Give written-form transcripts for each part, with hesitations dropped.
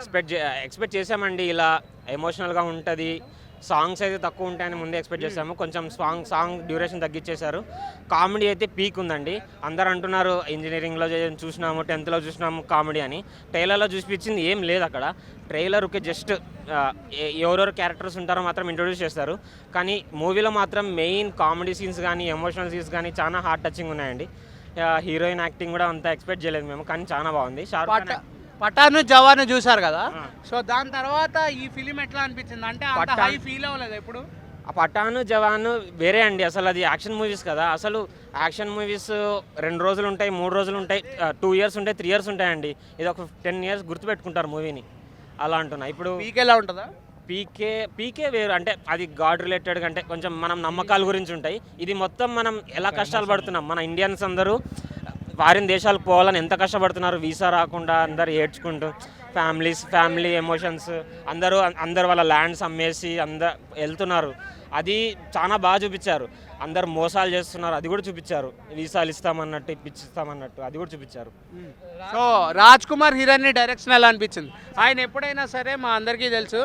Expect expect చేసామండి ఇలా ఎమోషనల్‌గా ఉంటది. సాంగ్స్ అయితే తక్కువ ఉంటాయని ముందే ఎక్స్‌పెక్ట్ చేసాము. కొంచెం సాంగ్ డ్యూరేషన్ తగ్గిచ్చేశారు. కామెడీ అయితే పీక్ ఉందండి. అందరూ అంటున్నారు ఇంజినీరింగ్‌లో చూసినాము, 10థ్‌లో చూసినాము కామెడీ అని. ట్రైలర్‌లో చూపించింది ఏం లేదక్కడ. ట్రైలర్‌కి జస్ట్ ఎవరెవరు క్యారెక్టర్స్ ఉంటారో మాత్రం ఇంట్రొడ్యూస్ చేస్తారు. కానీ మూవీలో మాత్రం మెయిన్ కామెడీ సీన్స్ గానీ, ఎమోషనల్ సీన్స్ గానీ చాలా హార్ట్ టచింగ్ ఉన్నాయండి. హీరోయిన్ యాక్టింగ్ కూడా అంత ఎక్స్‌పెక్ట్ చేయలేదు మేము. కానీ చాలా బాగుంది. షారుఖ్ ఖాన్ పఠాను జవాను చూసారు కదా. ఆ. సో దాని తర్వాత ఈ ఫిలిం ఎట్లా అనిపించింది అంటే అంత పఠాన్- హై ఫీల్ అవ్వలేదు ఎప్పుడు. ఆ పఠాను జవాను వేరే అండి. అసలు అది యాక్షన్ మూవీస్ కదా. అసలు యాక్షన్ మూవీస్ 2 రోజులు ఉంటాయి, 3 రోజులు ఉంటాయి, 2 ఇయర్స్ ఉంటాయి, 3 ఇయర్స్ ఉంటాయండి. ఇది ఒక 10 ఇయర్స్ గుర్తుపెట్టుకుంటారు మూవీని. అలా అంటున్నా. ఇప్పుడు మీకు ఎలా ఉంటుందా? పీకే వేరు. అంటే అది గాడ్ రిలేటెడ్ అంటే కొంచెం మనం నమ్మకాల గురించి ఉంటాయి. ఇది మొత్తం మనం ఎలా కష్టాలు పడుతున్నాం, మన ఇండియన్స్ అందరూ ఫారిన్ దేశాలకు పోవాలని ఎంత కష్టపడుతున్నారు, వీసా రాకుండా అందరు ఏడ్చుకుంటూ, ఫ్యామిలీ ఎమోషన్స్, అందరు వాళ్ళ ల్యాండ్స్ అమ్మేసి వెళ్తున్నారు. అది చాలా బాగా చూపించారు. అందరు మోసాలు చేస్తున్నారు, అది కూడా చూపించారు. వీసాలు ఇస్తామన్నట్టు, ఇప్పిస్తామన్నట్టు అది కూడా చూపించారు. So Raj Kumar heroine direction ఎలా అనిపించింది? ఆయన ఎప్పుడైనా సరే మా అందరికీ తెలుసు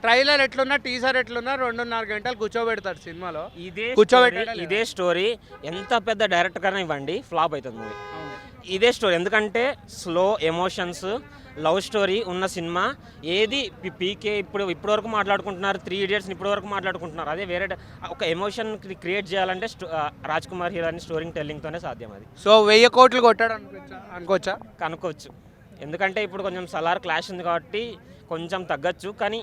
ట్రైలర్ ఎట్లున్నా టీజర్ ఎట్లున్నా 2.5 గంటలు కూర్చోబెడతాడు సినిమాలో. ఇదే స్టోరీ ఎంత పెద్ద డైరెక్టర్ కన్నా ఇవ్వండి ఫ్లాప్ అవుతుంది మూవీ. ఇదే స్టోరీ. ఎందుకంటే స్లో ఎమోషన్స్, లవ్ స్టోరీ ఉన్న సినిమా ఏది పీకే ఇప్పటి వరకు మాట్లాడుకుంటున్నారు. 3 ఇడియట్స్ని ఇప్పటి వరకు మాట్లాడుకుంటున్నారు. అదే వేరే ఒక ఎమోషన్ క్రియేట్ చేయాలంటే రాజ్ కుమార్ హీరోని స్టోరీ టెల్లింగ్తోనే సాధ్యం. అది సో 1000 కోట్లు కొట్టాడు అనుకోవచ్చా? కనుక్కోవచ్చు. ఎందుకంటే ఇప్పుడు కొంచెం సలార్ క్లాష్ ఉంది కాబట్టి కొంచెం తగ్గచ్చు. కానీ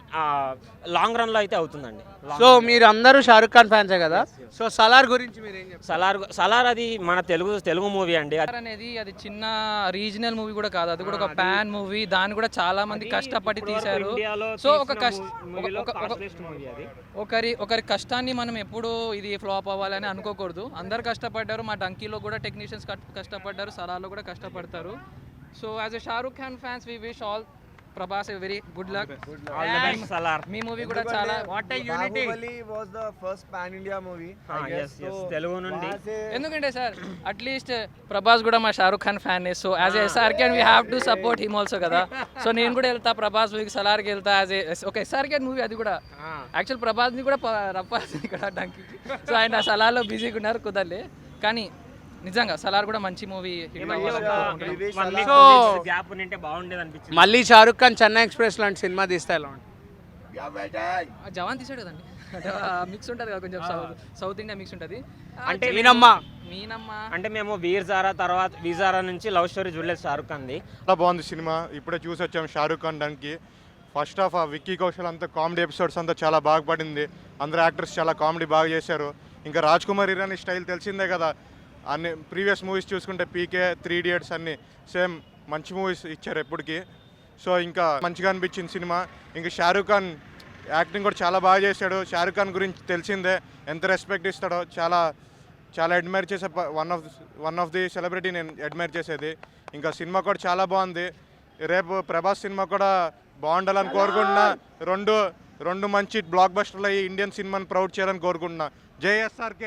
లాంగ్ రన్లో అయితే అవుతుందండి. సో మీరు అందరూ షారుఖ్ ఖాన్ ఫ్యాన్సే కదా. సో సలార్ గురించి మీరు ఏం చెప్తారు? సలార్ అది మన తెలుగు మూవీ అండి. అనేది అది చిన్న రీజనల్ మూవీ కూడా కాదు, అది కూడా ఒక ప్యాన్ మూవీ. దాన్ని కూడా చాలా మంది కష్టపడి తీశారు. సో ఒకరి కష్టాన్ని మనం ఎప్పుడు ఇది ఫ్లాప్ అవ్వాలని అనుకోకూడదు. అందరు కష్టపడ్డారు. మా డంకీలో కూడా టెక్నీషియన్స్ కష్టపడ్డారు, సలార్లో కూడా కష్టపడతారు. So as a Shahrukh Khan fans we wish all Prabhas a very good luck. All the best, Salar. మీ మూవీ కూడా చాలా what a unity. Bahubali was the first pan India movie, I guess. yes, Telugu నుండి. ఎందుకంటే సార్ అట్లీస్ట్ ప్రభాస్ కూడా మా Shahrukh Khan fan. So as SRK we have to support him also కదా. సో నేను కూడా వెళ్తా ప్రభాస్ మూవీకి, సలార్కి వెళ్తా. ఒక ఎస్ఆర్ కెన్ మూవీ అది కూడా. యాక్చువల్ ప్రభాస్ని కూడా రప్పాల్సింది ఇక్కడ డంకి. సో ఆయన సలార్లో బిజీగా ఉన్నారు, కుదరలే. కానీ నిజంగా సలార్ కూడా మంచి మూవీ. సో గ్యాప్ ఉంటే బాగుండేది అనిపించింది. మళ్ళీ షారుఖ్ ఖాన్ చెన్నై ఎక్స్ప్రెస్ లాంటి సినిమా తీస్తే ఎలా ఉంటుంది? జవాన్ తీసాడు కదండి. మిక్స్ ఉంటుంది కదా, కొంచెం సౌత్ ఇండియా మిక్స్ ఉంటుంది. అంటే మీనమ్మ అంటే మేము వీజారా నుంచి లవ్ స్టోరీ చూడలేదు షారుఖ్ ఖాన్ది. చాలా బాగుంది సినిమా. ఇప్పుడే చూసి వచ్చాము షారుఖ్ ఖాన్ డంకి. ఫస్ట్ హాఫ్ విక్కీ కౌశల్ అంతా కామెడీ ఎపిసోడ్స్ అంతా చాలా బాగా పడింది. అందరు యాక్టర్స్ చాలా కామెడీ బాగా చేశారు. ఇంకా రాజ్ కుమార్ ఇరానీ స్టైల్ తెలిసిందే కదా. అన్ని ప్రీవియస్ మూవీస్ చూసుకుంటే పీకే, 3 ఇడియట్స్ అన్నీ సేమ్ మంచి మూవీస్ ఇచ్చారు ఎప్పటికీ. సో ఇంకా మంచిగా అనిపించింది సినిమా. ఇంకా షారుఖ్ ఖాన్ యాక్టింగ్ కూడా చాలా బాగా చేశాడు. షారుఖ్ ఖాన్ గురించి తెలిసిందే, ఎంత రెస్పెక్ట్ ఇస్తాడో. చాలా అడ్మైర్ చేసే వన్ ఆఫ్ ది సెలబ్రిటీ నేను అడ్మైర్ చేసేది. ఇంకా సినిమా కూడా చాలా బాగుంది. రేపు ప్రభాస్ సినిమా కూడా బాగుండాలని కోరుకుంటున్నా. రెండు మంచి బ్లాక్ బస్టర్లు అయ్యి ఇండియన్ సినిమాని ప్రౌడ్ చేయాలని కోరుకుంటున్నా. జై ఎస్ఆర్కే.